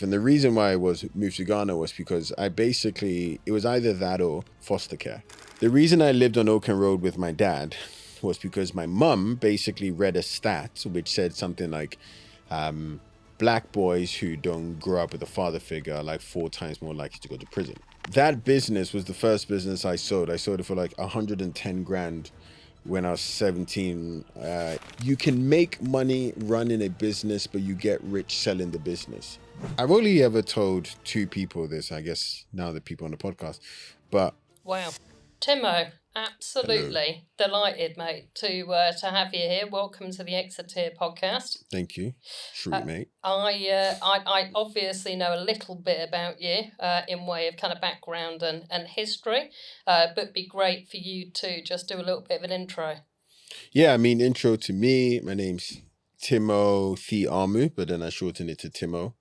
And the reason why I moved to Ghana was because it was either that or foster care. The reason I lived on Oaken Road with my dad was because my mum basically read a stat which said something like, black boys who don't grow up with a father figure are like 4 times more likely to go to prison. That business was the first business I sold. I sold it for like 110 grand when I was 17. You can make money running a business, but you get rich selling the business. I've only ever told 2 people this, I guess, now that people on the podcast, but... Wow. Timo, absolutely delighted, mate, to have you here. Welcome to the Exiteers podcast. Thank you. Sweet, mate. I obviously know a little bit about you in way of kind of background and history, but it'd be great for you to just do a little bit of an intro. Yeah, I mean, intro to me, my name's Timo Armoo, but then I shortened it to Timo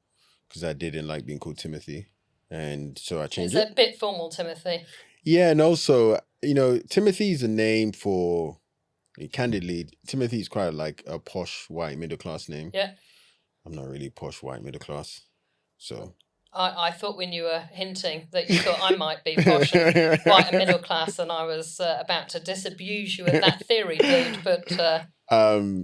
because I didn't like being called Timothy. And so I changed it. It's a bit formal, Timothy. Yeah, and also, Timothy is a name for, candidly, Timothy is quite like a posh white middle class name. Yeah. I'm not really posh white middle class, so... I thought when you were hinting that you thought I might be posh and white and middle class, and I was about to disabuse you of that theory, dude, but...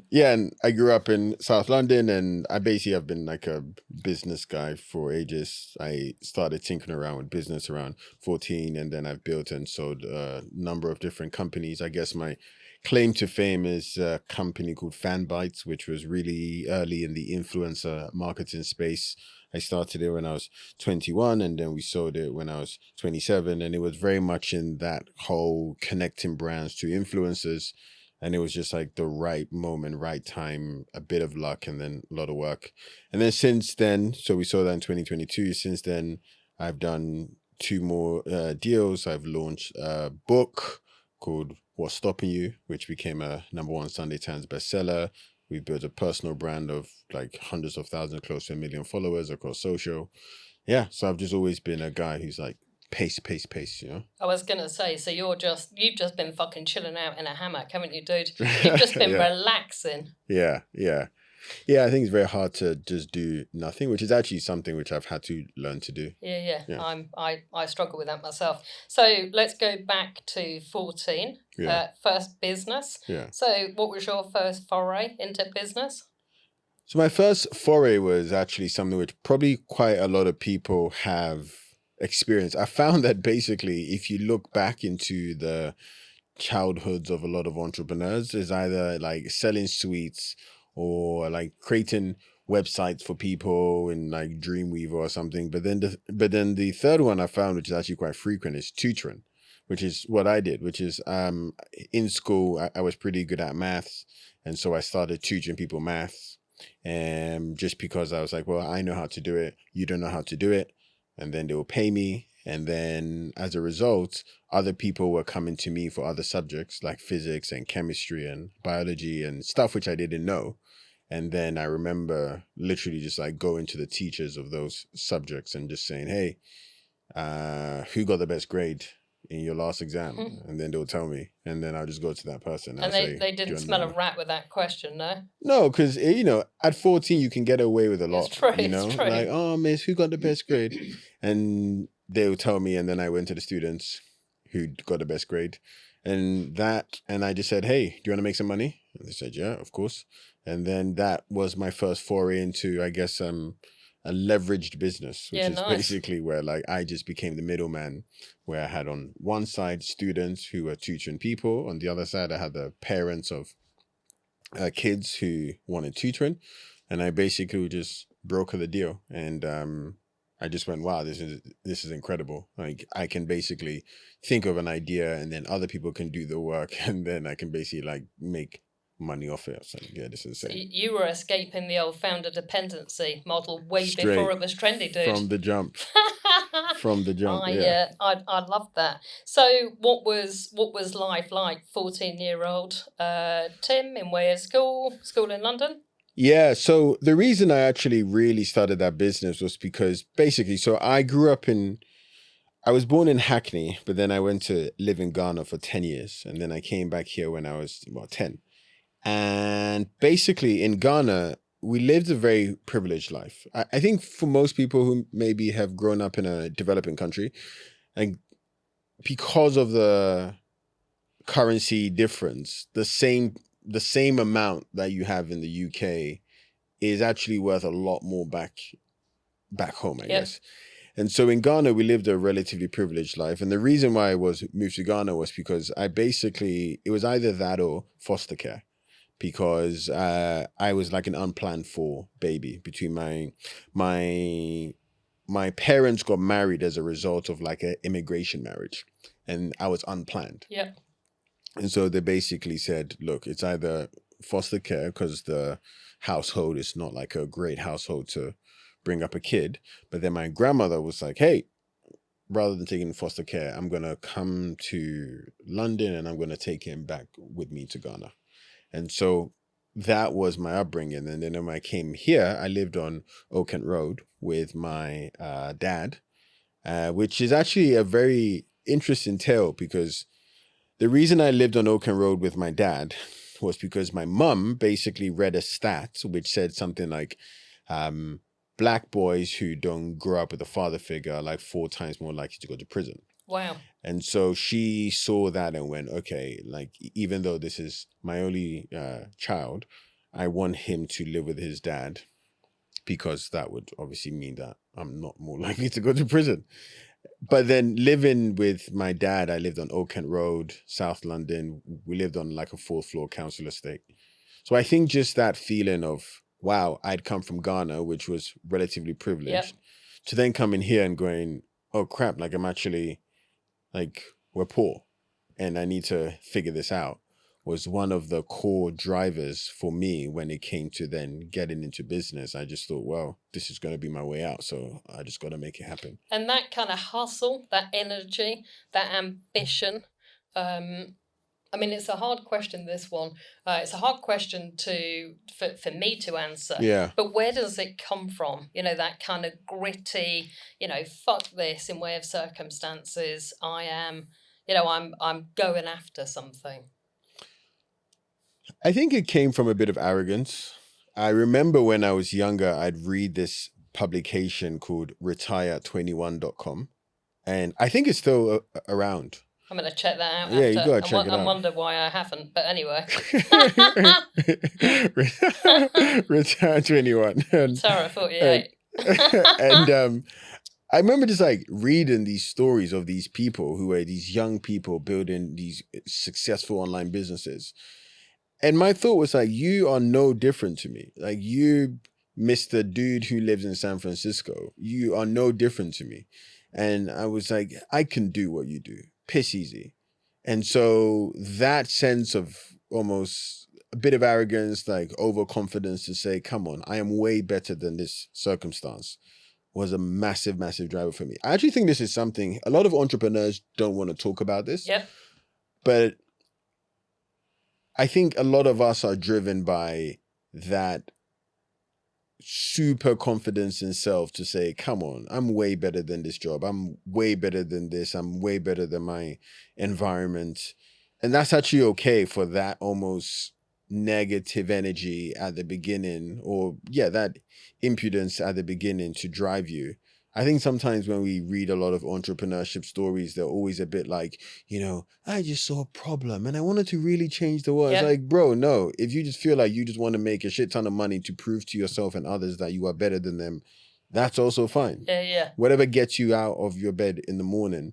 Yeah, and I grew up in South London, and I basically have been like a business guy for ages. I started tinkering around with business around 14, and then I've built and sold a number of different companies. I guess my claim to fame is a company called Fanbytes, which was really early in the influencer marketing space. I started it when I was 21, and then we sold it when I was 27, and it was very much in that whole connecting brands to influencers. And it was just like the right moment, right time, a bit of luck, and then a lot of work. And then since then, so we saw that in 2022. Since then, I've done 2 more deals. I've launched a book called What's Stopping You, which became a #1 Sunday Times bestseller. We built a personal brand of like hundreds of thousands, close to 1 million followers across social. Yeah, so I've just always been a guy who's like, pace, you know? I was going to say, so you've just been fucking chilling out in a hammock, haven't you, dude? You've just been relaxing. Yeah. Yeah, I think it's very hard to just do nothing, which is actually something which I've had to learn to do. Yeah. I struggle with that myself. So let's go back to 14, first business. Yeah. So what was your first foray into business? So my first foray was actually something which probably quite a lot of people have experience. I found that basically if you look back into the childhoods of a lot of entrepreneurs, is either like selling sweets or like creating websites for people in like Dreamweaver or something. But then the third one I found, which is actually quite frequent, is tutoring, which is what I did, which is in school I was pretty good at maths, and so I started tutoring people maths, and just because I was like, well, I know how to do it, you don't know how to do it. And then they will pay me. And then as a result, other people were coming to me for other subjects like physics and chemistry and biology and stuff which I didn't know. And then I remember literally just like going to the teachers of those subjects and just saying, hey, who got the best grade in your last exam? And then they'll tell me, and then I'll just go to that person. And they didn't smell a rat with that question, no? No, because, at 14, you can get away with a lot. It's true, It's true. Like, oh, miss, who got the best grade? And they'll tell me, and then I went to the students who got the best grade. And I just said, hey, do you want to make some money? And they said, yeah, of course. And then that was my first foray into, I guess, a leveraged business, which is basically where like I just became the middleman, where I had on one side students who were tutoring people. On the other side, I had the parents of kids who wanted tutoring. And I basically just broker the deal. And I just went, wow, this is incredible. Like I can basically think of an idea, and then other people can do the work, and then I can basically like make money off it. So yeah, this is insane. So you were escaping the old founder dependency model before it was trendy, dude. From the jump. I love that. So what was life like, 14-year-old Tim in way of school in London? Yeah, so the reason I actually really started that business was because basically, so I was born in Hackney, but then I went to live in Ghana for 10 years. And then I came back here when I was 10. And basically in Ghana, we lived a very privileged life. I think for most people who maybe have grown up in a developing country, and because of the currency difference, the same amount that you have in the UK is actually worth a lot more back home, I guess. And so in Ghana, we lived a relatively privileged life. And the reason why I moved to Ghana was because it was either that or foster care, because I was like an unplanned for baby. Between my parents got married as a result of like an immigration marriage, and I was unplanned. Yeah. And so they basically said, look, it's either foster care, because the household is not like a great household to bring up a kid. But then my grandmother was like, hey, rather than taking foster care, I'm going to come to London and I'm going to take him back with me to Ghana. And so that was my upbringing. And then when I came here, I lived on Old Kent Road with my dad, which is actually a very interesting tale, because the reason I lived on Old Kent Road with my dad was because my mum basically read a stat which said something like, Black boys who don't grow up with a father figure are like 4 times more likely to go to prison. Wow. And so she saw that and went, okay, like, even though this is my only child, I want him to live with his dad, because that would obviously mean that I'm not more likely to go to prison. But then living with my dad, I lived on Old Kent Road, South London. We lived on like a 4th floor council estate. So I think just that feeling of, wow, I'd come from Ghana, which was relatively privileged, to then coming here and going, oh crap, like I'm actually, like, we're poor and I need to figure this out, was one of the core drivers for me when it came to then getting into business. I just thought, well, this is going to be my way out, so I just got to make it happen. And that kind of hustle, that energy, that ambition, I mean, it's a hard question, this one. It's a hard question for me to answer. Yeah. But where does it come from? You know, that kind of gritty, fuck this in way of circumstances. I'm going after something. I think it came from a bit of arrogance. I remember when I was younger, I'd read this publication called retire21.com. And I think it's still around. I'm going to check that out. Yeah, you got to check it out. I wonder why I haven't, but anyway. Retire 21. Sarah 48. And I remember just like reading these stories of these people who were these young people building these successful online businesses. And my thought was like, you are no different to me. Like, you, Mr. Dude who lives in San Francisco, you are no different to me. And I was like, I can do what you do. Piss easy. And so that sense of almost a bit of arrogance, like overconfidence to say, come on, I am way better than this circumstance, was a massive, massive driver for me. I actually think this is something, a lot of entrepreneurs don't want to talk about this. Yep. But I think a lot of us are driven by that super confidence in self to say, come on, I'm way better than this job. I'm way better than this. I'm way better than my environment. And that's actually okay for that almost negative energy at the beginning, or that impudence at the beginning to drive you. I think sometimes when we read a lot of entrepreneurship stories, they're always a bit like, I just saw a problem and I wanted to really change the world. It's like, bro, no. If you just feel like you just want to make a shit ton of money to prove to yourself and others that you are better than them, that's also fine. Yeah. Whatever gets you out of your bed in the morning,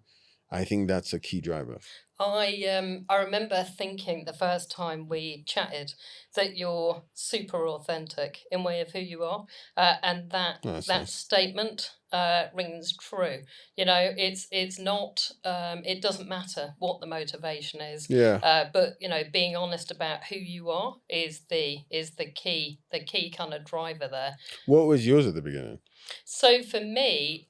I think that's a key driver. I remember thinking the first time we chatted that you're super authentic in way of who you are, and that nice. Statement rings true. It's not. It doesn't matter what the motivation is. Yeah. But being honest about who you are is the key kind of driver there. What was yours at the beginning? So for me,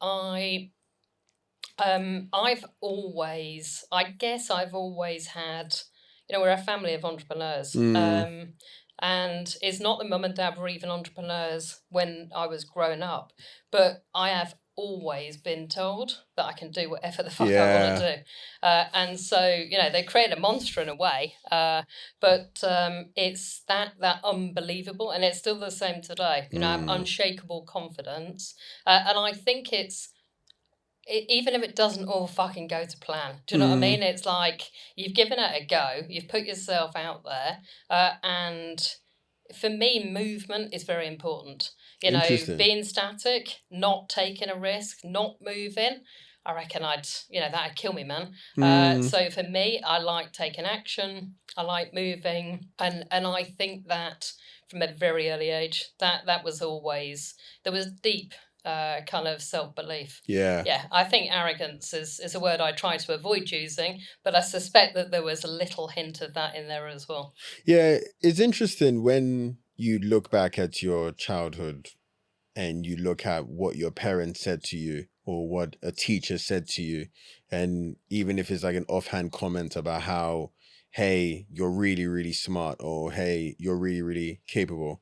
I've always had, we're a family of entrepreneurs. And it's not that mum and dad were even entrepreneurs when I was growing up, but I have always been told that I can do whatever the fuck I want to do. And so, they create a monster in a way, but it's that unbelievable, and it's still the same today. I have unshakable confidence, and I think even if it doesn't all fucking go to plan, do you know what I mean? It's like you've given it a go, you've put yourself out there, and for me, movement is very important. Being static, not taking a risk, not moving, I reckon that'd kill me, man. So for me, I like taking action, I like moving, and I think that from a very early age, that was always, there was deep kind of self-belief. Yeah. I think arrogance is a word I try to avoid using, but I suspect that there was a little hint of that in there as well. Yeah, it's interesting when you look back at your childhood and you look at what your parents said to you or what a teacher said to you, and even if it's like an offhand comment about how, hey, you're really, really smart, or hey, you're really, really capable.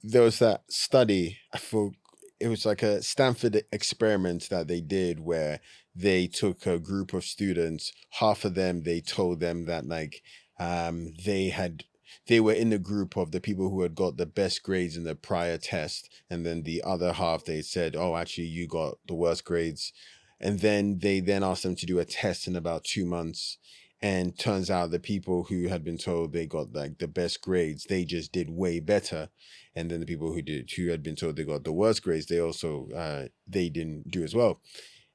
There was that study, I thought, it was like a Stanford experiment that they did where they took a group of students, half of them, they told them that like they were in the group of the people who had got the best grades in the prior test, and then the other half they said, oh, actually you got the worst grades. And then they asked them to do a test in about 2 months. And turns out the people who had been told they got like the best grades, they just did way better. And then the people who had been told they got the worst grades, they also, they didn't do as well.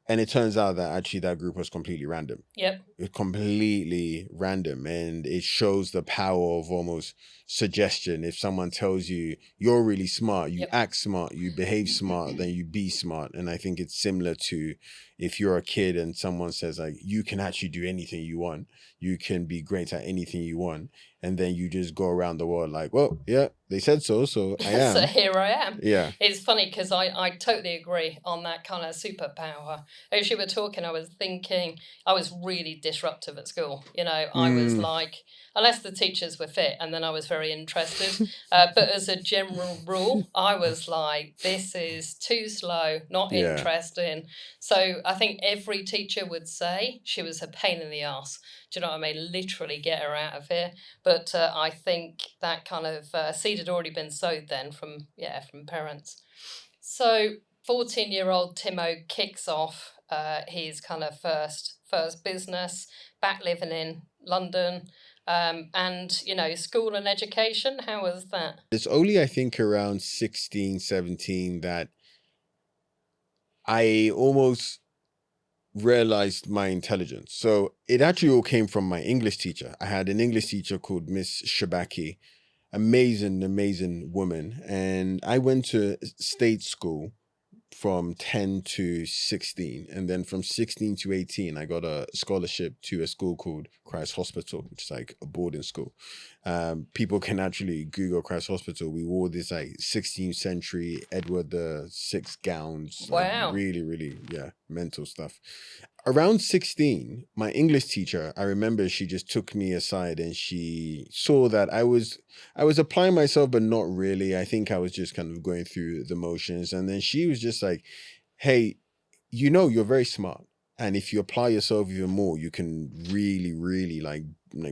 And it turns out that actually that group was completely random. Yep. It's completely random. And it shows the power of almost suggestion. If someone tells you you're really smart, you act smart, you behave smart, then you be smart. And I think it's similar to if you're a kid and someone says like, you can actually do anything you want. You can be great at anything you want. And then you just go around the world like, well, yeah, they said so I am. So here I am. Yeah. It's funny because I totally agree on that kind of superpower. As you were talking, I was thinking I was really disruptive at school. I was like, unless the teachers were fit, and then I was very interested. But as a general rule, I was like, this is too slow, not interesting. So I think every teacher would say she was a pain in the ass. Do you know what I mean? Literally get her out of here. But I think that kind of seed had already been sowed then from parents. So 14-year-old Timo kicks off his kind of first business, back living in London. And, school and education, how was that? It's only, I think, around 16, 17 that I almost realized my intelligence. So it actually all came from my English teacher. I had an English teacher called Miss Shabaki, amazing woman. And I went to state school from 10 to 16. And then from 16 to 18, I got a scholarship to a school called Christ Hospital, which is like a boarding school. People can actually Google Christ Hospital. We wore this like 16th century Edward VI gowns. Wow. Like, really, really, mental stuff. Around 16, my English teacher, I remember she just took me aside and she saw that I was applying myself, but not really. I think I was just kind of going through the motions. And then she was just like, hey, you're very smart. And if you apply yourself even more, you can really, really like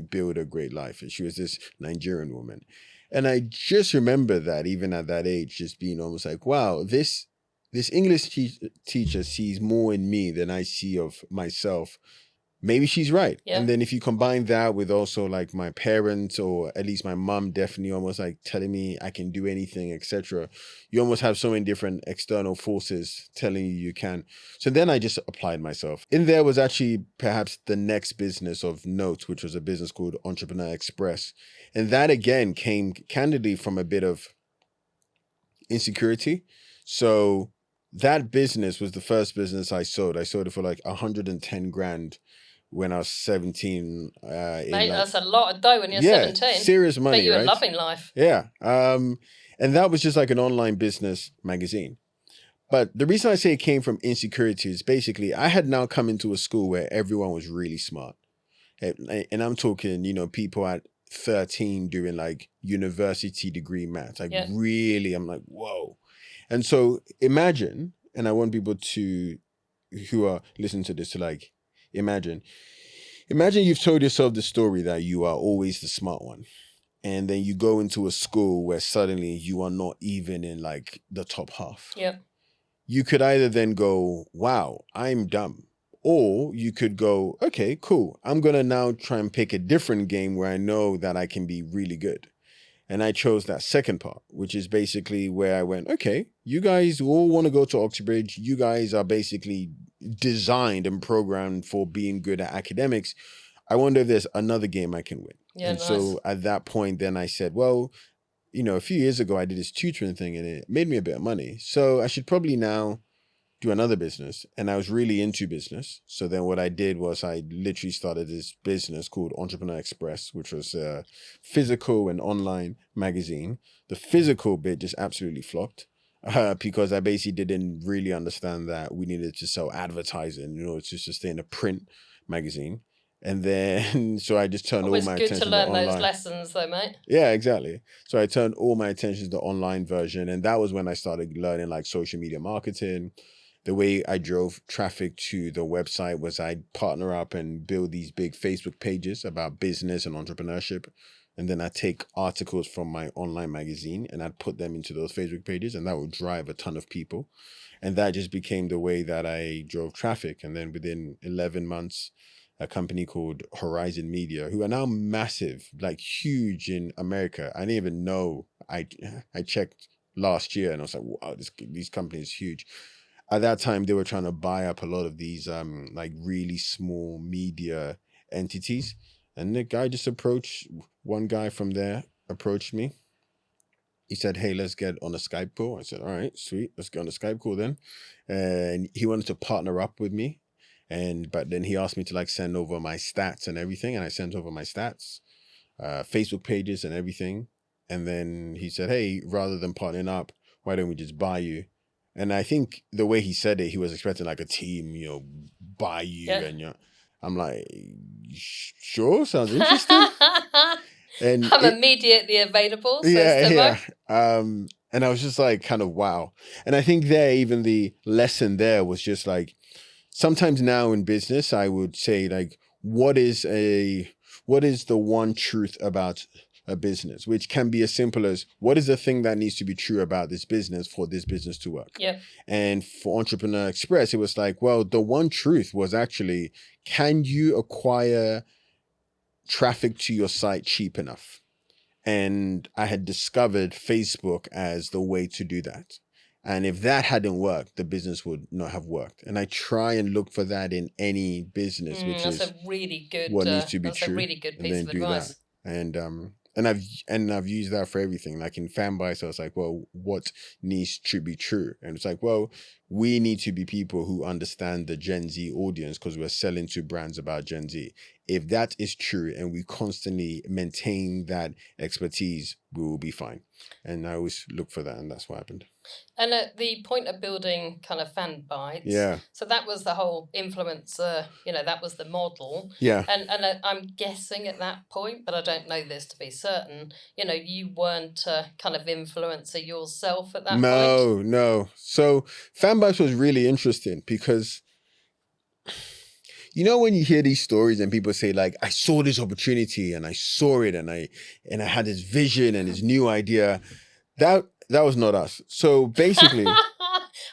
build a great life. And she was this Nigerian woman. And I just remember that even at that age, just being almost like, wow, this English teacher sees more in me than I see of myself. Maybe she's right. Yeah. And then if you combine that with also like my parents, or at least my mom definitely almost like telling me I can do anything, etc., you almost have so many different external forces telling you can. So then I just applied myself. In there was actually perhaps the next business of note, which was a business called Entrepreneur Express. And that again came candidly from a bit of insecurity. So that business was the first business I sold. I sold it for like 110 grand when I was 17. Mate, that's a lot of dough when you're 17. Serious money, but you were right? loving life. Yeah. And that was just like an online business magazine. But the reason I say it came from insecurity is basically I had now come into a school where everyone was really smart. And I'm talking, people at 13 doing like university degree maths. Like really, I'm like, whoa. And so imagine and I want people to, who are listening to this, to like imagine you've told yourself the story that you are always the smart one. And then you go into a school where suddenly you are not even in like the top half. Yep. You could either then go, wow, I'm dumb. Or you could go, okay, cool. I'm going to now try and pick a different game where I know that I can be really good. And I chose that second part, which is basically where I went, okay, you guys all want to go to Oxbridge. You guys are basically designed and programmed for being good at academics. I wonder if there's another game I can win. Yeah, and nice. So at that point, then I said, well, you know, a few years ago, I did this tutoring thing and it made me a bit of money. So I should probably now do another business. And I was really into business. So then what I did was I literally started this business called Entrepreneur Express, which was a physical and online magazine. The physical bit just absolutely flopped because I basically didn't really understand that we needed to sell advertising in order to sustain a print magazine. And then, so I just turned all my attention to online. Always good to learn those lessons though, mate. Yeah, exactly. So I turned all my attention to the online version. And that was when I started learning like social media marketing. The way I drove traffic to the website was I'd partner up and build these big Facebook pages about business and entrepreneurship. And then I'd take articles from my online magazine and I'd put them into those Facebook pages, and that would drive a ton of people. And that just became the way that I drove traffic. And then within 11 months, a company called Horizon Media, who are now massive, like huge in America. I didn't even know. I checked last year and I was like, wow, these companies are huge. At that time, they were trying to buy up a lot of these like really small media entities. And the guy just one guy from there approached me. He said, hey, let's get on a Skype call. I said, all right, sweet. Let's get on a Skype call then. And he wanted to partner up with me. But then he asked me to like send over my stats and everything. And I sent over my stats, Facebook pages and everything. And then he said, hey, rather than partnering up, why don't we just buy you? And I think the way he said it, he was expecting like a team, you know, buy you. Yeah. And I'm like, sure, sounds interesting. And I'm immediately available. Says Timo. Yeah. And I was just like, kind of wow. And I think even the lesson there was just like, sometimes now in business, I would say like, what is the one truth about a business, which can be as simple as what is the thing that needs to be true about this business for this business to work. Yeah. And for Entrepreneur Express, it was like, well, the one truth was actually, can you acquire traffic to your site cheap enough? And I had discovered Facebook as the way to do that. And if that hadn't worked, the business would not have worked. And I try and look for that in any business, which is a really good, what needs to be true. That's a really good piece of advice. And I've used that for everything. Like in Fanbytes, I was like, well, what needs to be true? And it's like, well, we need to be people who understand the Gen Z audience because we're selling to brands about Gen Z. If that is true and we constantly maintain that expertise, we will be fine. And I always look for that, and that's what happened. And at the point of building kind of Fanbytes, yeah. So that was the whole influencer, that was the model. Yeah. And I'm guessing at that point, but I don't know this to be certain, you weren't a kind of influencer yourself at that point. No. So Fanbytes was really interesting because, when you hear these stories and people say like, I saw this opportunity and I saw it and I had this vision and this new idea, that was not us. So basically, I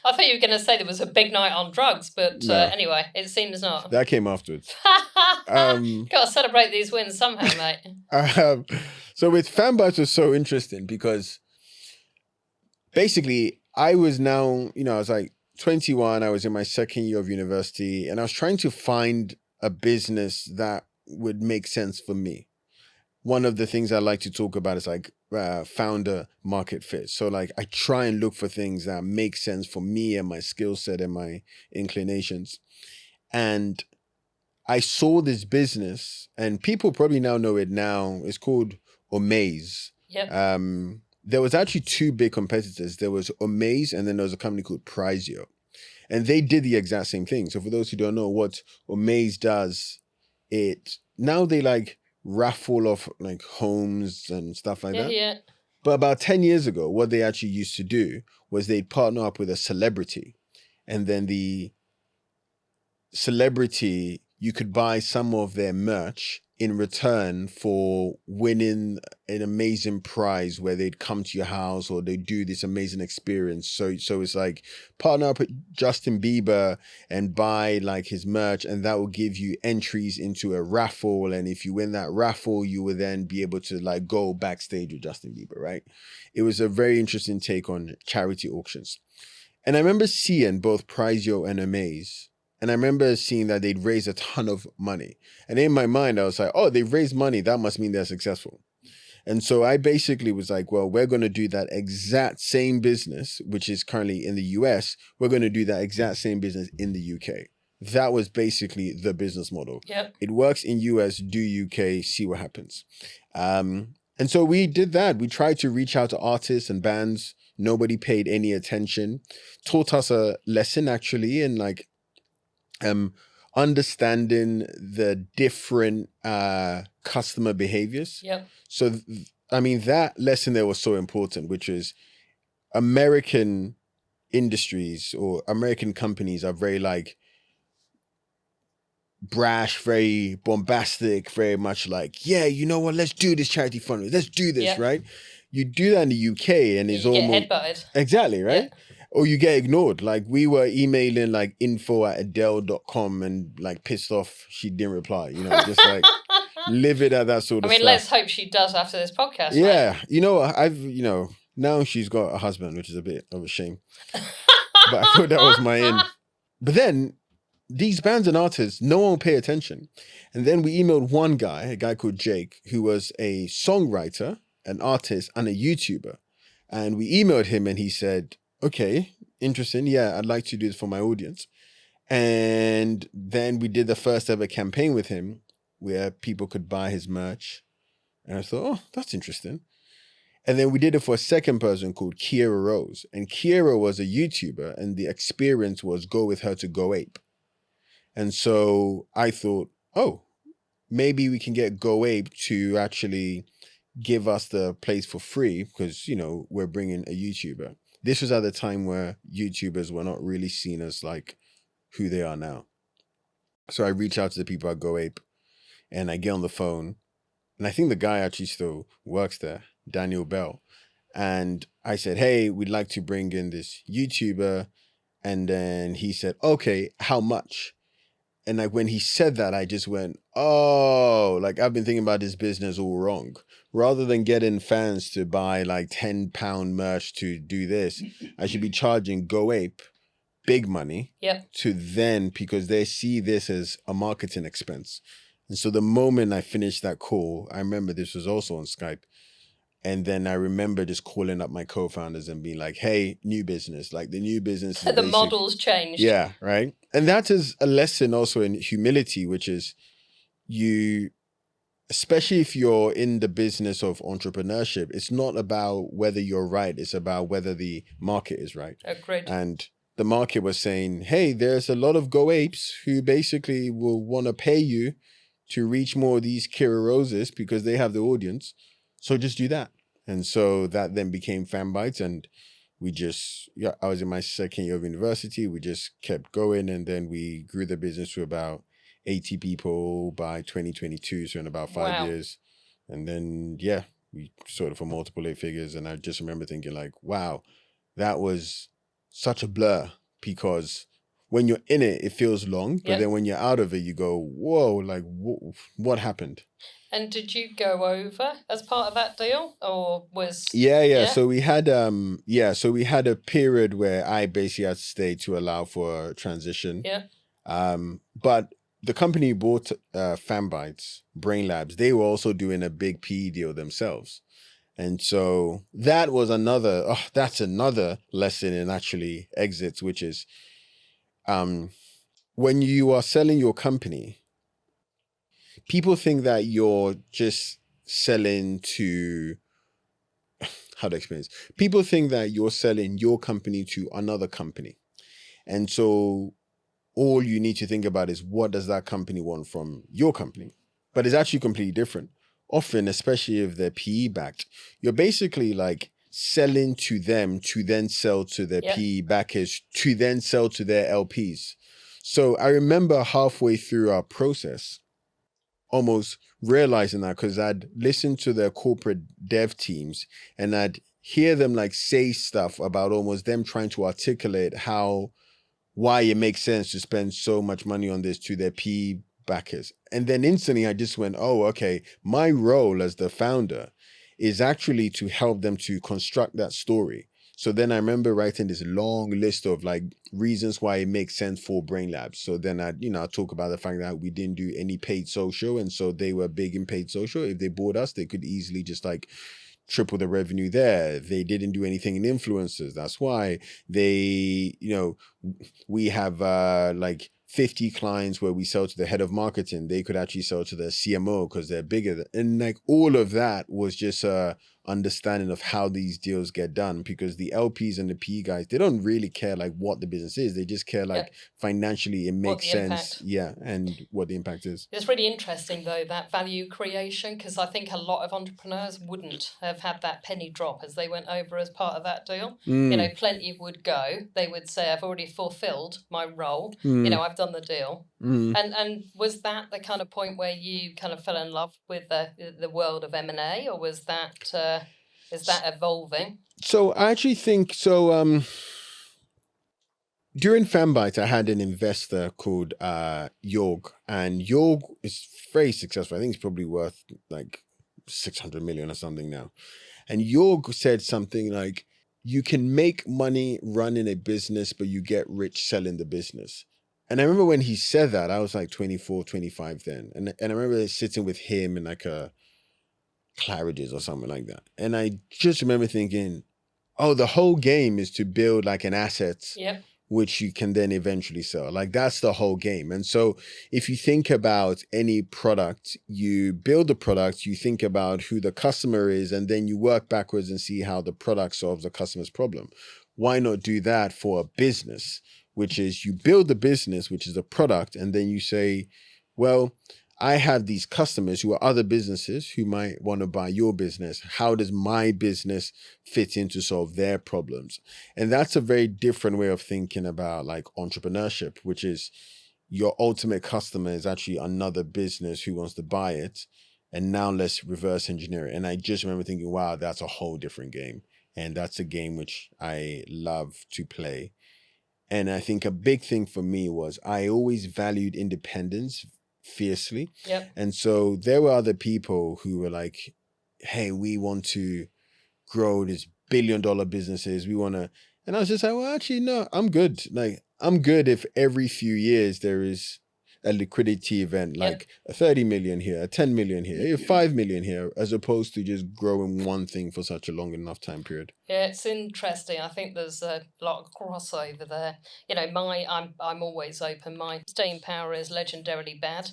thought you were going to say there was a big night on drugs, but no. Anyway, it seems not. That came afterwards. Got to celebrate these wins somehow, mate. So with Fanbytes was so interesting because basically I was now, I was like 21, I was in my second year of university, and I was trying to find a business that would make sense for me. One of the things I like to talk about is like founder market fit. So like I try and look for things that make sense for me and my skill set and my inclinations. And I saw this business, and people probably now know it now. It's called Omaze. Yep. There was actually two big competitors. There was Omaze, and then there was a company called Prizeo. And they did the exact same thing. So for those who don't know what Omaze does, now they like raffle off like homes and stuff like that. Yeah. But about 10 years ago, what they actually used to do was they'd partner up with a celebrity. and then the celebrity, you could buy some of their merch in return for winning an amazing prize where they'd come to your house or they'd do this amazing experience. So it's like partner up with Justin Bieber and buy like his merch, and that will give you entries into a raffle. And if you win that raffle, you will then be able to like go backstage with Justin Bieber, right? It was a very interesting take on charity auctions. And I remember seeing both Prizeo and Amaze. And I remember seeing that they'd raised a ton of money. And in my mind, I was like, oh, they've raised money. That must mean they're successful. And so I basically was like, well, we're going to do that exact same business, which is currently in the US. We're going to do that exact same business in the UK. That was basically the business model. Yep. It works in US, do UK, see what happens. And so we did that. We tried to reach out to artists and bands. Nobody paid any attention. Taught us a lesson, actually, in like, understanding the different customer behaviors. Yep. So, I mean, that lesson there was so important, which is American industries or American companies are very like brash, very bombastic, very much like, yeah, you know what, let's do this charity fundraiser. Let's do this, Yep. right? You do that in the UK and it's almost... get headbutted. Exactly, right? Yeah. Or you get ignored. Like we were emailing like info@adele.com and like pissed off she didn't reply, you know, just like livid at that sort of stuff. Let's hope she does after this podcast. Yeah. Right? You know, now she's got a husband, which is a bit of a shame. But I thought that was my end. But then these bands and artists, no one will pay attention. And then we emailed one guy, a guy called Jake, who was a songwriter, an artist, and a YouTuber. And we emailed him and he said, okay, interesting. Yeah, I'd like to do this for my audience. And then we did the first ever campaign with him where people could buy his merch. And I thought, oh, that's interesting. And then we did it for a second person called Kiera Rose. And Kiera was a YouTuber and the experience was go with her to Go Ape. And so I thought, oh, maybe we can get Go Ape to actually give us the place for free because, you know, we're bringing a YouTuber. This was at the time where YouTubers were not really seen as like who they are now. So I reach out to the people at Go Ape and I get on the phone. And I think the guy actually still works there, Daniel Bell. And I said, hey, we'd like to bring in this YouTuber. And then he said, okay, how much? And like when he said that, I just went, oh, like I've been thinking about this business all wrong. Rather than getting fans to buy like £10 merch to do this, I should be charging Go Ape big money to then, because they see this as a marketing expense. And so the moment I finished that call, I remember this was also on Skype. And then I remember just calling up my co-founders and being like, hey, new business, like the new business. The model's changed. Yeah, right. And that is a lesson also in humility, which is you, especially if you're in the business of entrepreneurship, it's not about whether you're right. It's about whether the market is right. Agreed. And the market was saying, hey, there's a lot of Go Apes who basically will want to pay you to reach more of these Kira Roses because they have the audience. So just do that. And so that then became Fanbytes. And we just, I was in my second year of university. We just kept going. And then we grew the business to about 80 people by 2022. So in about 5 years. And then, we sold it for multiple 8 figures. And I just remember thinking like, wow, that was such a blur because when you're in it, it feels long. But then when you're out of it, you go, whoa, like what happened? And did you go over as part of that deal, or was? Yeah. So we had we had a period where I basically had to stay to allow for a transition. Yeah. But the company bought Fanbytes, Brain Labs. They were also doing a big PE deal themselves, and so that was another. That's another lesson in actually exits, which is, when you are selling your company, people think that you're just selling to, how to explain this? People think that you're selling your company to another company. And so all you need to think about is what does that company want from your company? But it's actually completely different. Often, especially if they're PE backed, you're basically like selling to them to then sell to their PE backers, to then sell to their LPs. So I remember halfway through our process, almost realizing that, because I'd listen to their corporate dev teams and I'd hear them like say stuff about almost them trying to articulate why it makes sense to spend so much money on this to their PE backers. And then instantly I just went, oh, okay, my role as the founder is actually to help them to construct that story. So then I remember writing this long list of like reasons why it makes sense for Brain Labs. So then I'd talk about the fact that we didn't do any paid social. And so they were big in paid social. If they bought us, they could easily just like triple the revenue there. They didn't do anything in influencers. That's why they, we have like 50 clients where we sell to the head of marketing. They could actually sell to the CMO because they're bigger. And like all of that was just understanding of how these deals get done, because the LPs and the PE guys, they don't really care like what the business is. They just care like financially it makes sense. Impact. And what the impact is. It's really interesting though, that value creation, because I think a lot of entrepreneurs wouldn't have had that penny drop as they went over as part of that deal. Plenty would go. They would say, I've already fulfilled my role. I've done the deal. And was that the kind of point where you kind of fell in love with the world of M&A, or was that is that evolving? So I actually think so. During Fanbytes, I had an investor called Jorg, and Jorg is very successful. I think it's probably worth like 600 million or something now. And Jorg said something like, you can make money running a business, but you get rich selling the business. And I remember when he said that, I was like 24, 25 then. And I remember sitting with him in like a Claridge's or something like that. And I just remember thinking, oh, the whole game is to build like an asset, which you can then eventually sell. Like that's the whole game. And so if you think about any product, you build the product, you think about who the customer is, and then you work backwards and see how the product solves the customer's problem. Why not do that for a business, which is you build the business, which is a product, and then you say, well, I have these customers who are other businesses who might want to buy your business. How does my business fit in to solve their problems? And that's a very different way of thinking about like entrepreneurship, which is your ultimate customer is actually another business who wants to buy it. And now let's reverse engineer it. And I just remember thinking, wow, that's a whole different game. And that's a game which I love to play. And I think a big thing for me was I always valued independence fiercely. And so there were other people who were like, hey, we want to grow this $1 billion businesses. We want to, and I was just like, well, actually, no, I'm good. Like, I'm good if every few years there is a liquidity event, like a 30 million here, a 10 million here, 5 million here, as opposed to just growing one thing for such a long enough time period. Yeah, it's interesting. I think there's a lot of crossover there. I'm always open. My staying power is legendarily bad.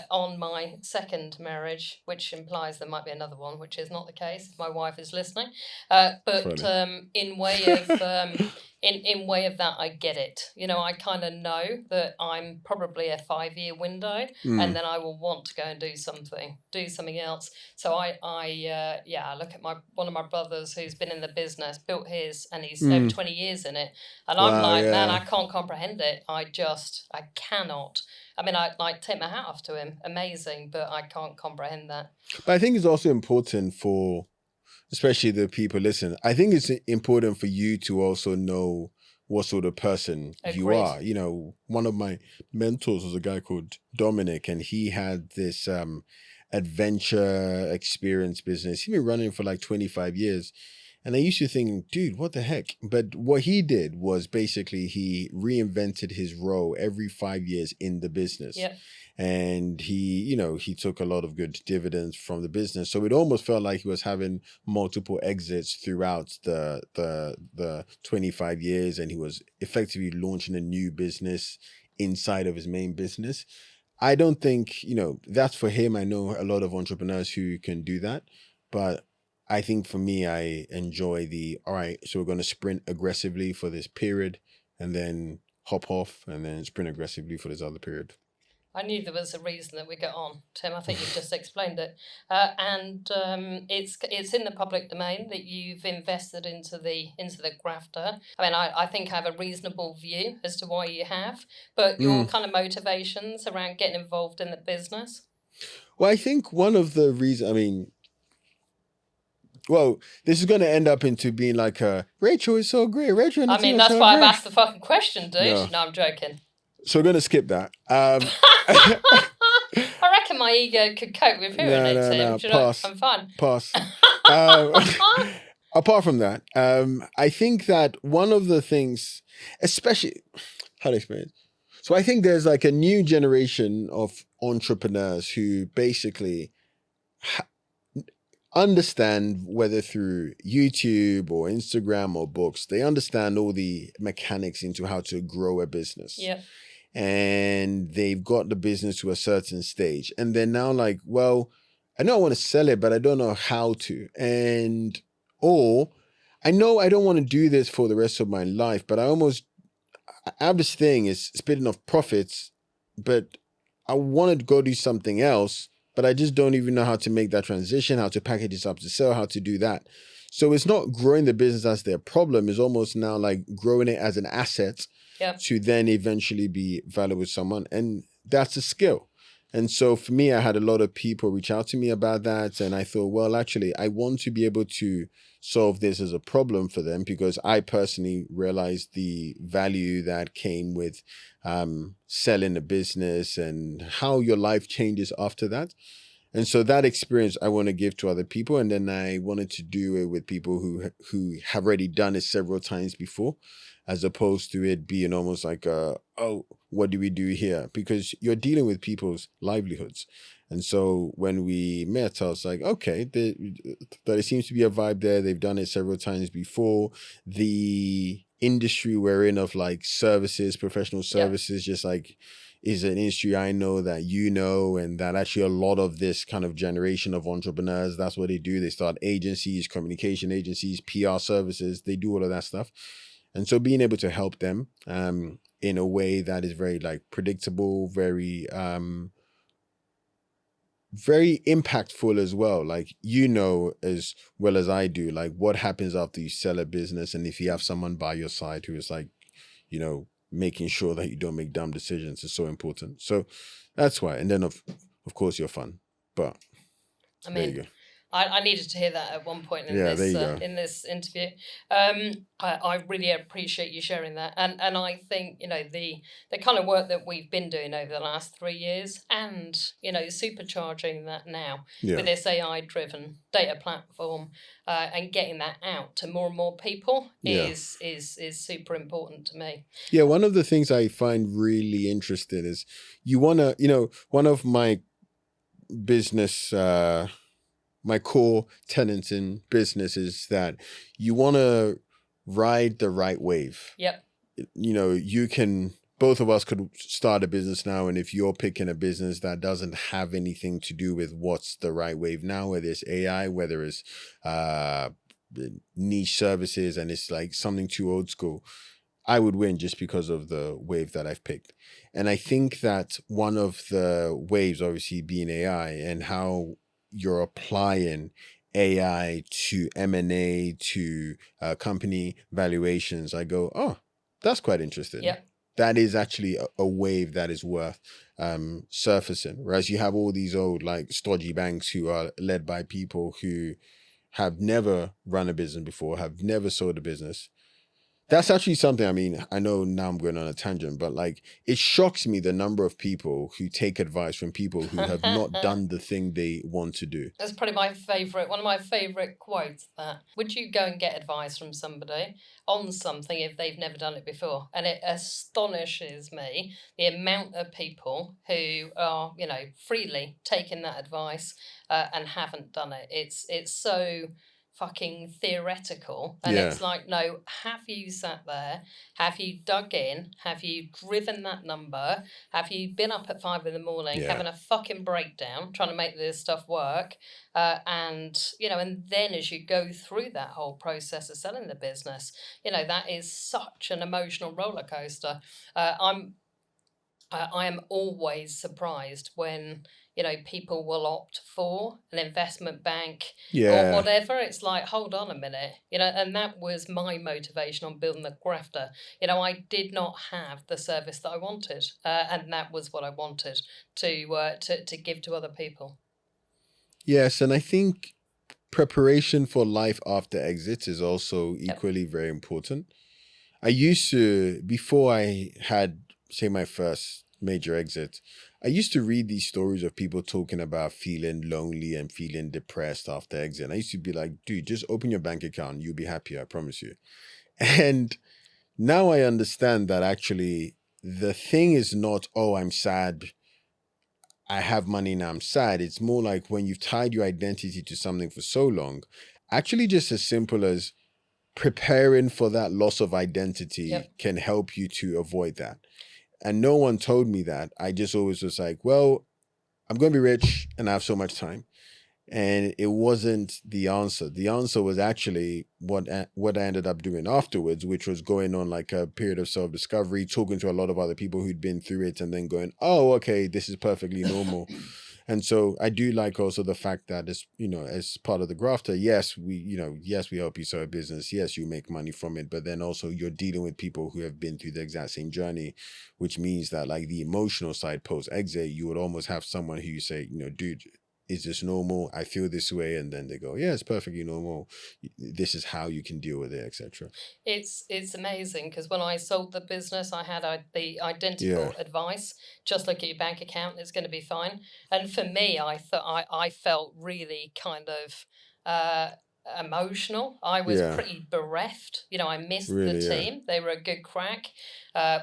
On my second marriage, which implies there might be another one, which is not the case if my wife is listening. But in way of in way of that, I get it. I kind of know that I'm probably a 5-year window, and then I will want to go and do something else. So I look at one of my brothers who's been in the business, built his, and he's over 20 years in it, and I'm man, I can't comprehend it. I cannot. I mean, I like take my hat off to him, amazing, but I can't comprehend that. But I think it's also important for, especially the people listening, I think it's important for you to also know what sort of person you are. One of my mentors was a guy called Dominic, and he had this adventure experience business. He'd been running for like 25 years. And I used to think, dude, what the heck? But what he did was basically he reinvented his role every 5 years in the business. And he took a lot of good dividends from the business. So it almost felt like he was having multiple exits throughout the 25 years. And he was effectively launching a new business inside of his main business. I don't think, that's for him. I know a lot of entrepreneurs who can do that. But I think for me, I enjoy all right, so we're going to sprint aggressively for this period and then hop off and then sprint aggressively for this other period. I knew there was a reason that we got on, Tim. I think you've just explained it. And it's in the public domain that you've invested into the Grafter. I mean, I think I have a reasonable view as to why you have, but your kind of motivations around getting involved in the business? Well, I think one of the reasons, well, this is going to end up into being like Rachel is so great. Rachel and the team that's so why great. I've asked the fucking question, dude. No, I'm joking. So we're going to skip that. I reckon my ego could cope with hearing it, Tim. Do you know, I'm fine. Pass. Apart from that, I think that one of the things, especially, how to explain it? So I think there's like a new generation of entrepreneurs who basically understand, whether through YouTube or Instagram or books, they understand all the mechanics into how to grow a business. Yeah. And they've got the business to a certain stage. And they're now like, well, I know I want to sell it, but I don't know how to. Or I know I don't want to do this for the rest of my life, but I have this thing is spitting off profits, but I want to go do something else, but I just don't even know how to make that transition, how to package this up to sell, how to do that. So it's not growing the business as their problem. It's almost now like growing it as an asset. Yep. To then eventually be valuable with someone. And that's a skill. And so for me, I had a lot of people reach out to me about that. And I thought, well, actually, I want to be able to solve this as a problem for them, because I personally realized the value that came with selling a business and how your life changes after that. And so that experience I want to give to other people. And then I wanted to do it with people who have already done it several times before, as opposed to it being almost like, oh, what do we do here? Because you're dealing with people's livelihoods. And so when we met, I was like, okay, there seems to be a vibe there. They've done it several times before. The industry we're in of like services, professional services, just like is an industry I know that you know, and that actually a lot of this kind of generation of entrepreneurs, that's what they do. They start agencies, communication agencies, PR services. They do all of that stuff. And so being able to help them in a way that is very like predictable, very very impactful as well. Like, you know, as well as I do, like what happens after you sell a business. And if you have someone by your side who is like, you know, making sure that you don't make dumb decisions is so important. So that's why. And then of course you're fun. But I mean, there you go. I needed to hear that at one point in this interview. I really appreciate you sharing that, and I think, you know, the kind of work that we've been doing over the last 3 years, and, you know, supercharging that now with this AI-driven data platform, and getting that out to more and more people is super important to me. Yeah, one of the things I find really interesting is you want to, you know, one of my business. My core tenets in business is that you want to ride the right wave. Yep. You know, both of us could start a business now, and if you're picking a business that doesn't have anything to do with what's the right wave now, whether it's AI, whether it's niche services, and it's like something too old school, I would win just because of the wave that I've picked. And I think that one of the waves, obviously, being AI, and how you're applying AI to M&A, to company valuations, I go, oh, that's quite interesting. Yeah. That is actually a wave that is worth surfacing. Whereas you have all these old, like, stodgy banks who are led by people who have never run a business before, have never sold a business. That's actually something, I mean, I know now I'm going on a tangent, but like, it shocks me the number of people who take advice from people who have not done the thing they want to do. That's probably one of my favourite quotes, that would you go and get advice from somebody on something if they've never done it before? And it astonishes me the amount of people who are, you know, freely taking that advice and haven't done it. It's so fucking theoretical, and it's like, no, have you sat there, have you dug in, have you driven that number, have you been up at 5 a.m. having a fucking breakdown trying to make this stuff work, and, you know, and then as you go through that whole process of selling the business, you know, that is such an emotional roller coaster. I am always surprised when, people will opt for an investment bank or Yeah. whatever. It's like, hold on a minute, and that was my motivation on building the Grafter. I did not have the service that I wanted, and that was what I wanted to give to other people. Yes, and I think preparation for life after exit is also equally very important. I used to, before I had, say, my first major exit, I used to read these stories of people talking about feeling lonely and feeling depressed after exit. And I used to be like, dude, just open your bank account. You'll be happy, I promise you. And now I understand that actually the thing is not, oh, I'm sad, I have money now, I'm sad. It's more like when you've tied your identity to something for so long, actually just as simple as preparing for that loss of identity can help you to avoid that. And no one told me that. I just always was like, well, I'm going to be rich and I have so much time. And it wasn't the answer. The answer was actually what I ended up doing afterwards, which was going on like a period of self-discovery, talking to a lot of other people who'd been through it, and then going, oh, okay, this is perfectly normal. And so I do like also the fact that as part of the Grafter, yes, we help you start a business. Yes, you make money from it, but then also you're dealing with people who have been through the exact same journey, which means that like the emotional side post exit, you would almost have someone who you say, dude, is this normal? I feel this way. And then they go, yeah, it's perfectly normal. This is how you can deal with it, etc. It's amazing because when I sold the business, I had the identical advice. Just look at your bank account; it's going to be fine. And for me, I thought I felt really kind of emotional. I was pretty bereft. I missed the team. They were a good crack.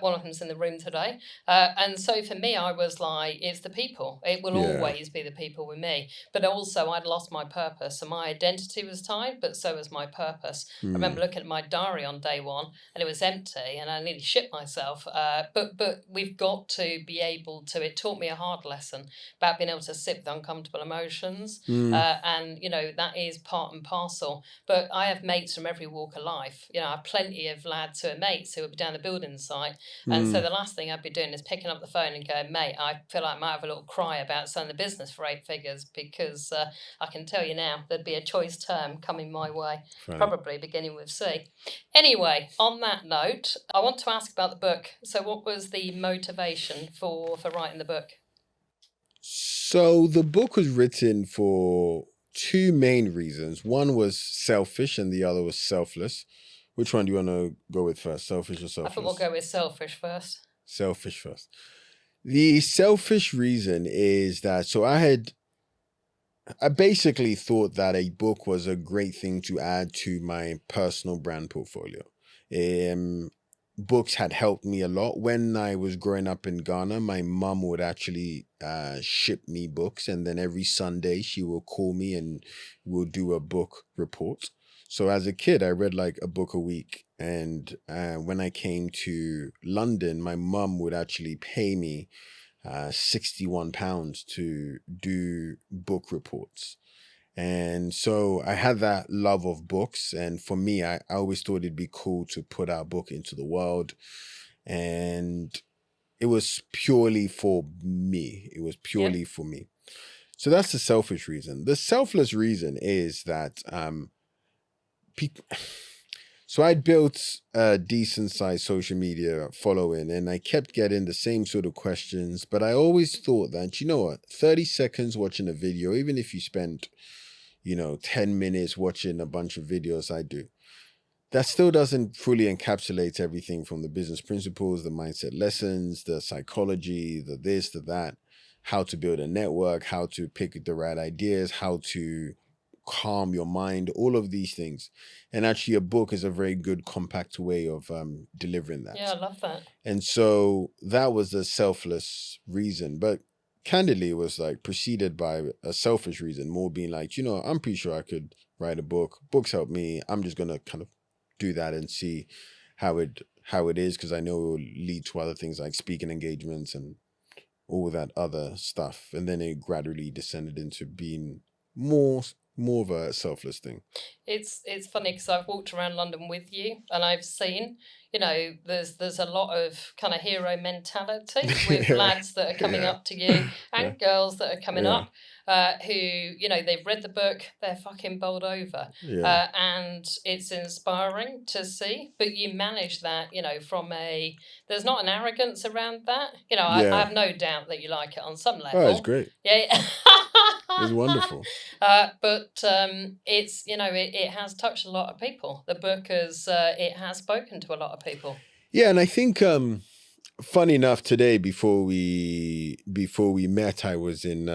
One of them's in the room today. And so for me, I was like, it's the people. It will always be the people with me. But also, I'd lost my purpose. So my identity was tied, but so was my purpose. I remember looking at my diary on day one, and it was empty, and I nearly shit myself. But we've got to be able to, it taught me a hard lesson about being able to sit with uncomfortable emotions. And, that is part and parcel. But I have mates from every walk of life. I have plenty of lads who are mates who will be down the building site. And so the last thing I'd be doing is picking up the phone and going, mate, I feel like I might have a little cry about selling the business for 8 figures, because I can tell you now there'd be a choice term coming my way, probably beginning with C. Anyway, on that note, I want to ask about the book. So what was the motivation for writing the book? So the book was written for 2 main reasons. One was selfish and the other was selfless. Which one do you want to go with first, selfish or selfless? I thought we'll go with selfish first. Selfish first. The selfish reason is that, so I basically thought that a book was a great thing to add to my personal brand portfolio. Books had helped me a lot. When I was growing up in Ghana, my mom would actually ship me books, and then every Sunday she will call me and we'll do a book report. So as a kid, I read like a book a week. And when I came to London, my mom would actually pay me £61 to do book reports. And so I had that love of books. And for me, I always thought it'd be cool to put our book into the world. And it was purely for me. It was purely for me. So that's the selfish reason. The selfless reason is that so I'd built a decent sized social media following, and I kept getting the same sort of questions, but I always thought that, 30 seconds watching a video, even if you spent, 10 minutes watching a bunch of videos I do, that still doesn't fully encapsulate everything from the business principles, the mindset lessons, the psychology, the this, the that, how to build a network, how to pick the right ideas, how to calm your mind, all of these things. And actually a book is a very good compact way of delivering that. Yeah, I love that. And so that was the selfless reason, but candidly it was like preceded by a selfish reason, more being like, I'm pretty sure I could write a book. Books help me. I'm just gonna kind of do that and see how it is, because I know it will lead to other things like speaking engagements and all that other stuff. And then it gradually descended into being more more of a selfless thing. It's funny because I've walked around London with you and I've seen, there's a lot of kind of hero mentality with lads that are coming up to you and girls that are coming up who, they've read the book, they're fucking bowled over. And it's inspiring to see, but you manage that, there's not an arrogance around that. I have no doubt that you like it on some level. Oh, it's great. Yeah. It's wonderful. But it's, it has touched a lot of people. The book it has spoken to a lot of people. Yeah, and I think funny enough, today before we met, I was in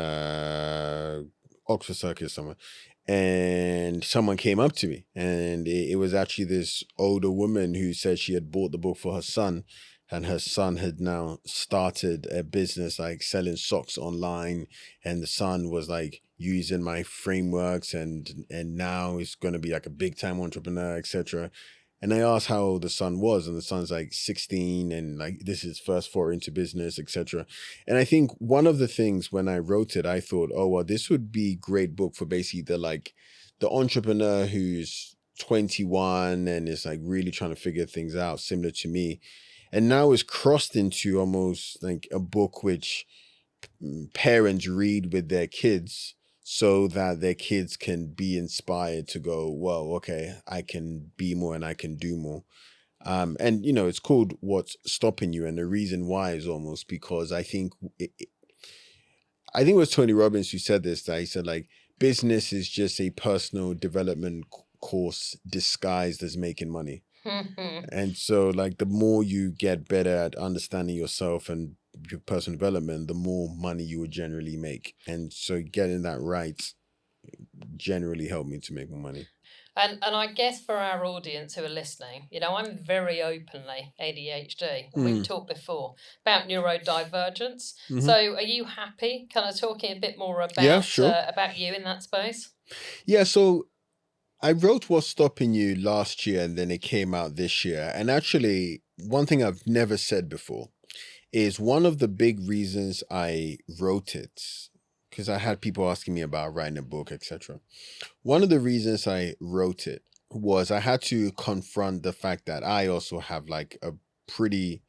Oxford Circus somewhere, and someone came up to me, and it was actually this older woman who said she had bought the book for her son, and her son had now started a business like selling socks online, and the son was like using my frameworks, and now he's going to be like a big time entrepreneur, etc. And I asked how old the son was, and the son's like 16, and like this is his first foray into business, etc. And I think one of the things when I wrote it, I thought, oh well, this would be a great book for basically the entrepreneur who's 21 and is like really trying to figure things out, similar to me, and now is crossed into almost like a book which parents read with their kids, so that their kids can be inspired to go, well, okay, I can be more and I can do more. And, it's called What's Stopping You. And the reason why is almost because I think it was Tony Robbins who said this, that he said, like, business is just a personal development course disguised as making money. And so, like, the more you get better at understanding yourself and your personal development, the more money you would generally make. And so getting that right generally helped me to make more money. And I guess for our audience who are listening, I'm very openly ADHD. And we've talked before about neurodivergence. So are you happy kind of talking a bit more about about you in that space? Yeah, so I wrote What's Stopping You last year, and then it came out this year. And actually, one thing I've never said before is one of the big reasons I wrote it, because I had people asking me about writing a book, etc. One of the reasons I wrote it was I had to confront the fact that I also have like a pretty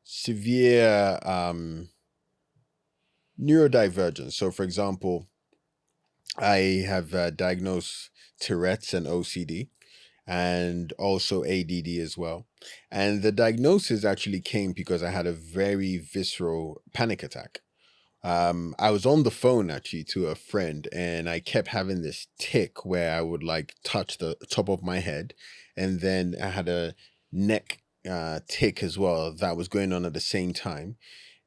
severe neurodivergence. So, for example, I have diagnosed Tourette's and OCD, and also ADD as well. And the diagnosis actually came because I had a very visceral panic attack. I was on the phone actually to a friend, and I kept having this tick where I would like touch the top of my head, and then I had a neck tick as well that was going on at the same time.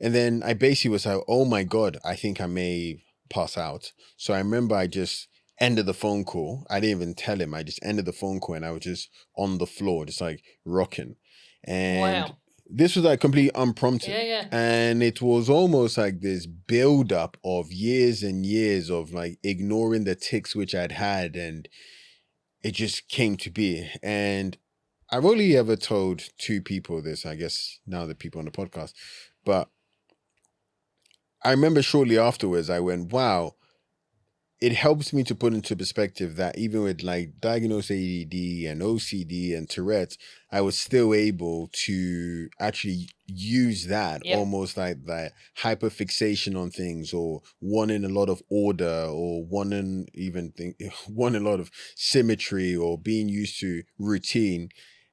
And then I basically was like, oh my God, I think I may pass out. So I remember I just ended the phone call. I didn't even tell him. I just ended the phone call, and I was just on the floor, just like rocking. And this was like completely unprompted. And it was almost like this buildup of years and years of like ignoring the tics which I'd had, and it just came to be. And I've only ever told 2 people this, I guess now the people on the podcast, but I remember shortly afterwards I went, wow, it helps me to put into perspective that even with like diagnosed ADD and OCD and Tourette's, I was still able to actually use that almost like that hyperfixation on things, or wanting a lot of order, or wanting a lot of symmetry, or being used to routine.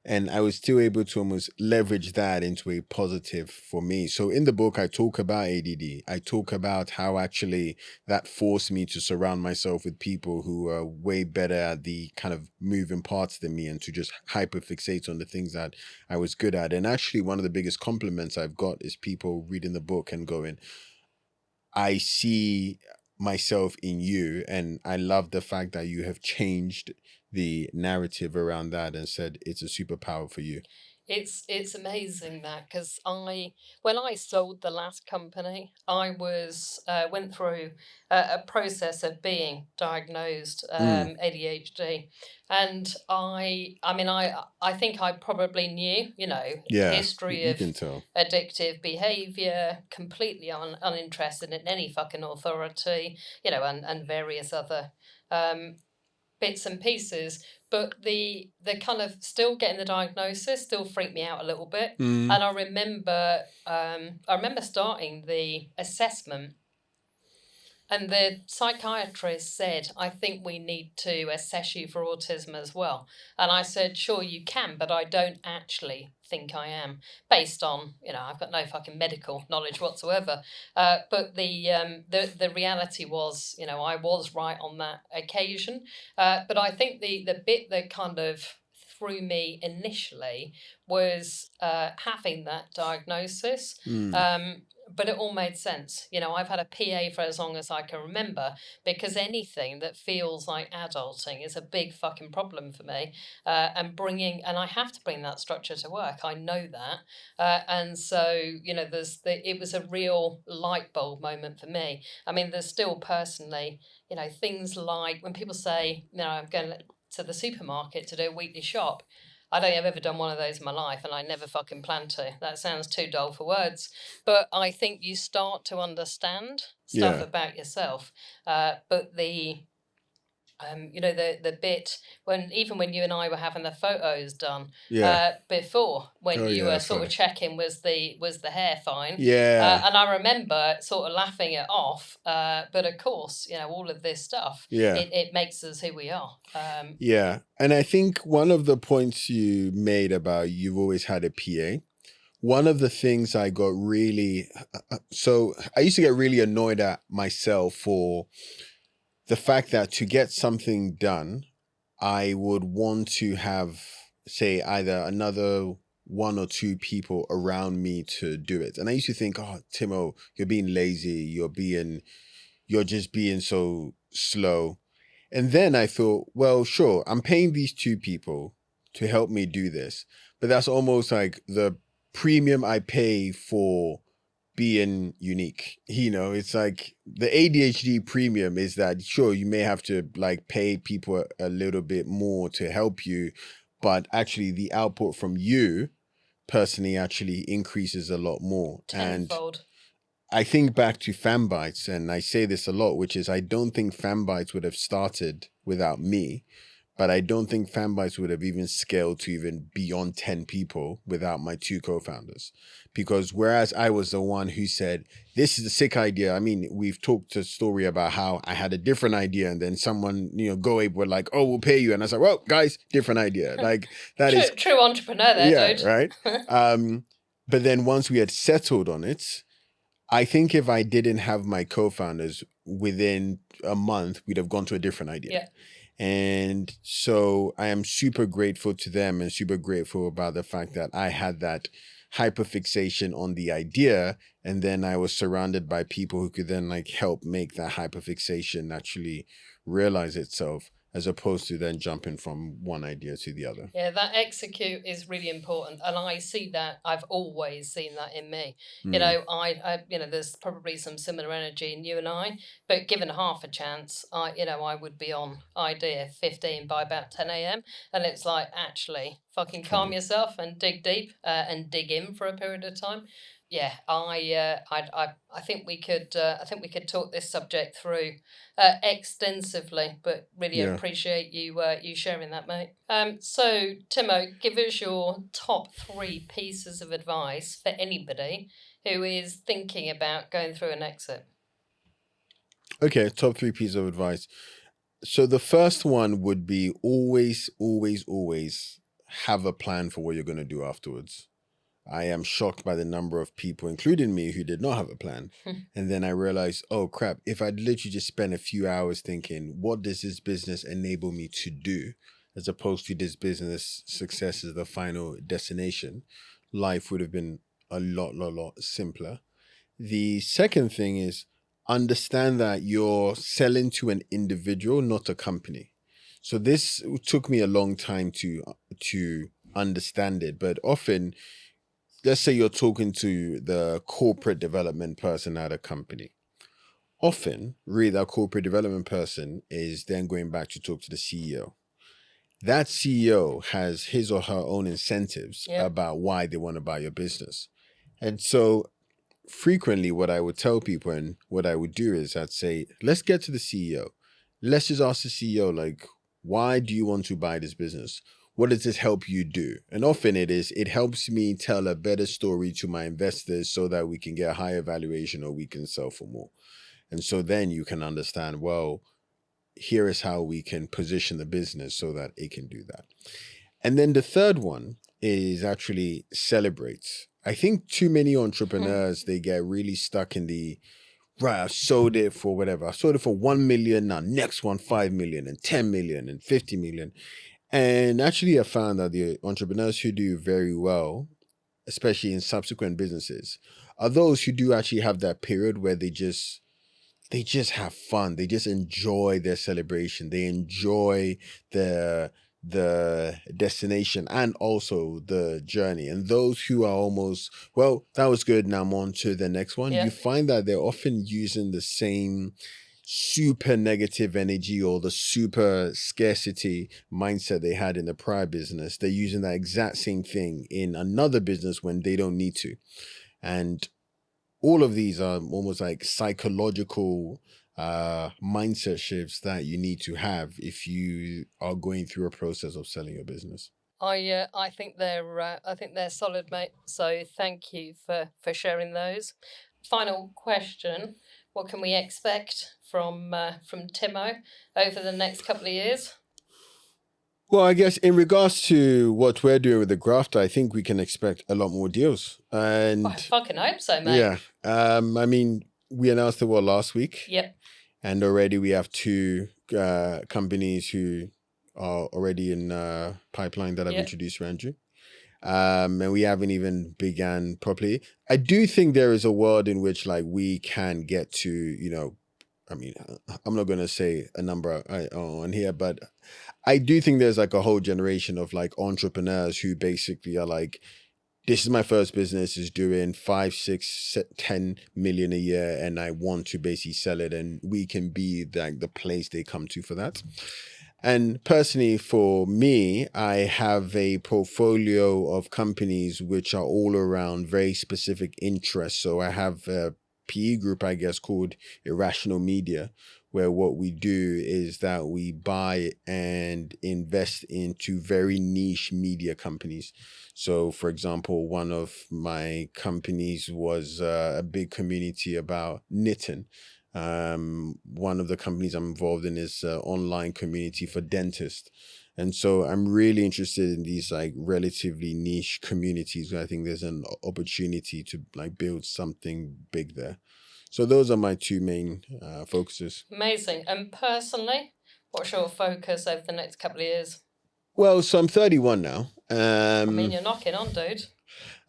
And I was still able to almost leverage that into a positive for me. So in the book, I talk about ADD. I talk about how actually that forced me to surround myself with people who are way better at the kind of moving parts than me, and to just hyperfixate on the things that I was good at. And actually, one of the biggest compliments I've got is people reading the book and going, I see myself in you, and I love the fact that you have changed the narrative around that and said it's a superpower for you. It's amazing that, because when I sold the last company, I went through a process of being diagnosed ADHD, and I think I probably knew, history of addictive behavior, completely uninterested in any fucking authority, and various other bits and pieces, but the kind of still getting the diagnosis still freaked me out a little bit. And I remember starting the assessment, and the psychiatrist said, I think we need to assess you for autism as well. And I said, sure, you can, but I don't actually think I am, based on, I've got no fucking medical knowledge whatsoever. But the reality was, I was right on that occasion. But I think the bit that kind of threw me initially was having that diagnosis. But it all made sense. I've had a PA for as long as I can remember, because anything that feels like adulting is a big fucking problem for me. And I have to bring that structure to work. I know that. And so, it was a real light bulb moment for me. I mean, there's still personally, things like when people say, I'm going to the supermarket to do a weekly shop. I don't think I've ever done one of those in my life, and I never fucking plan to. That sounds too dull for words. But I think you start to understand stuff about yourself. But the bit when you and I were having the photos done before, when you were sort of checking was the hair fine, and I remember sort of laughing it off, but of course all of this stuff it makes us who we are. And I think one of the points you made about you've always had a PA, one of the things I got really so I used to get really annoyed at myself for the fact that to get something done, I would want to have, say, either another one or two people around me to do it. And I used to think, oh, Timo, you're being lazy. You're just being so slow. And then I thought, well, sure, I'm paying these two people to help me do this. But that's almost like the premium I pay for being unique. It's like the ADHD premium is that, sure, you may have to like pay people a little bit more to help you, but actually the output from you personally actually increases a lot more. Tenfold. And I think back to Fanbytes, and I say this a lot, which is I don't think Fanbytes would have started without me. But I don't think Fanbytes would have even scaled to even beyond 10 people without my two co-founders. Because whereas I was the one who said, this is a sick idea. I mean, we've talked a story about how I had a different idea and then someone, Go were like, oh, we'll pay you. And I was like, well, guys, different idea. Like that is true entrepreneur there, dude. Right. But then once we had settled on it, I think if I didn't have my co-founders within a month, we'd have gone to a different idea. Yeah. And so I am super grateful to them and super grateful about the fact that I had that hyperfixation on the idea. And then I was surrounded by people who could then like help make that hyperfixation actually realize itself, as opposed to then jumping from one idea to the other. Yeah, that execute is really important. And I see that, I've always seen that in me. I there's probably some similar energy in you and I, but given half a chance, I would be on idea 15 by about 10 a.m. And it's like, actually, fucking calm yourself and dig deep and dig in for a period of time. Yeah, I think we could talk this subject through extensively, but really appreciate you sharing that, mate. So Timo, give us your top 3 pieces of advice for anybody who is thinking about going through an exit. Okay, top 3 pieces of advice. So the first one would be always, always, always have a plan for what you're going to do afterwards. I am shocked by the number of people, including me, who did not have a plan. And then I realized, oh crap, if I'd literally just spent a few hours thinking, what does this business enable me to do, as opposed to this business success is the final destination, life would have been a lot simpler. The second thing is understand that you're selling to an individual, not a company. So this took me a long time to understand it, but often, let's say you're talking to the corporate development person at a company. Often, really, that corporate development person is then going back to talk to the CEO. That CEO has his or her own incentives about why they want to buy your business. And so frequently what I would tell people and what I would do is I'd say, let's get to the CEO. let's just ask the CEO, like, why do you want to buy this business? What does this help you do? And often it helps me tell a better story to my investors so that we can get a higher valuation or we can sell for more. And so then you can understand, well, here is how we can position the business so that it can do that. And then the third one is actually celebrates. I think too many entrepreneurs, they get really stuck in the, right, I sold it for whatever. I sold it for 1 million, now next one, 5 million and 10 million and 50 million. And actually I found that the entrepreneurs who do very well, especially in subsequent businesses, are those who do actually have that period where they just have fun. They just enjoy their celebration. They enjoy the destination and also the journey. And those who are almost, well, that was good, now I'm on to the next one. You find that they're often using the same super negative energy or the super scarcity mindset they had in the prior business. They're using that exact same thing in another business when they don't need to. And all of these are almost like psychological mindset shifts that you need to have if you are going through a process of selling your business. I think they're solid, mate. So thank you for sharing those. Final question: what can we expect from Timo over the next couple of years? Well, I guess in regards to what we're doing with the Grafter, I think we can expect a lot more deals. And I fucking hope so, mate. Yeah. I mean, we announced the last week. Yep. And already we have 2 companies who are already in pipeline that I've introduced around you. And we haven't even began properly. I do think there is a world in which like we can get to, you know, I mean, I'm not going to say a number on here, but I do think there's like a whole generation of like entrepreneurs who basically are like, this is my first business, is doing 5, 6, 10 million a year, and I want to basically sell it, and we can be like the place they come to for that. And personally, for me, I have a portfolio of companies which are all around very specific interests. So I have a PE group, I guess, called Irrational Media, where what we do is that we buy and invest into very niche media companies. So, for example, one of my companies was a big community about knitting. One of the companies I'm involved in is an online community for dentists. And so I'm really interested in these like relatively niche communities where I think there's an opportunity to like build something big there. So those are my 2 main focuses. Amazing. And personally, what's your focus over the next couple of years? Well, so I'm 31 now. I mean, you're knocking on, dude.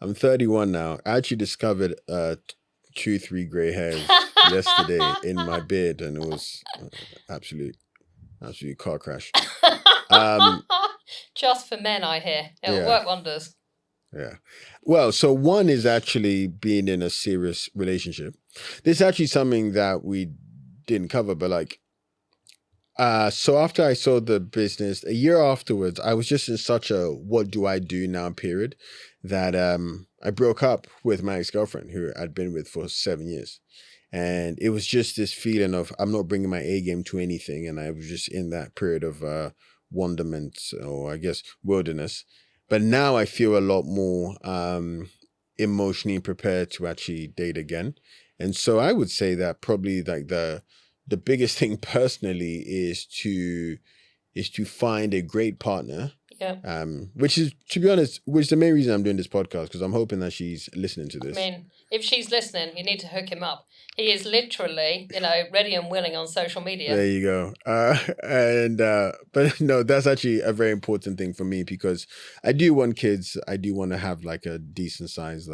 I'm 31 now. I actually discovered 2, 3 gray hairs yesterday in my beard, and it was absolute car crash. Just for men, I hear. It'll work wonders. Yeah. Well, so one is actually being in a serious relationship. This is actually something that we didn't cover, but like, so after I sold the business, a year afterwards, I was just in such a what do I do now period that I broke up with my ex-girlfriend who I'd been with for 7 years. And it was just this feeling of I'm not bringing my A game to anything. And I was just in that period of wonderment, or I guess wilderness. But now I feel a lot more emotionally prepared to actually date again. And so I would say that probably like the biggest thing personally is to find a great partner. Yeah. Which is, to be honest, which is the main reason I'm doing this podcast, because I'm hoping that she's listening to this. I mean, if she's listening, you need to hook him up. He is literally, ready and willing on social media. There you go. But no, that's actually a very important thing for me, because I do want kids. I do want to have like a decent sized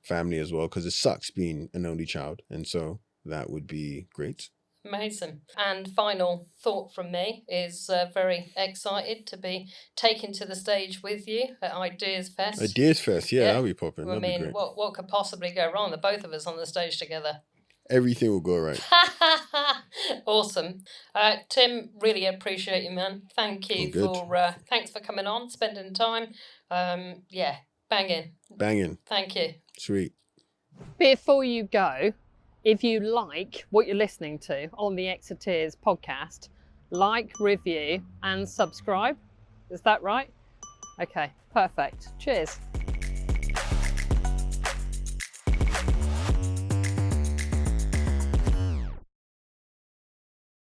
family as well, because it sucks being an only child. And so that would be great. Amazing. And final thought from me is very excited to be taken to the stage with you at Ideas Fest. Ideas Fest, yeah. That'll be popping. I mean, what could possibly go wrong? The both of us on the stage together. Everything will go right. Awesome. Tim, really appreciate you, man. Thank you thanks for coming on, spending time. Banging. Thank you. Sweet. Before you go, if you like what you're listening to on the Exiteers podcast, like, review and subscribe. Is that right? Okay, perfect. Cheers.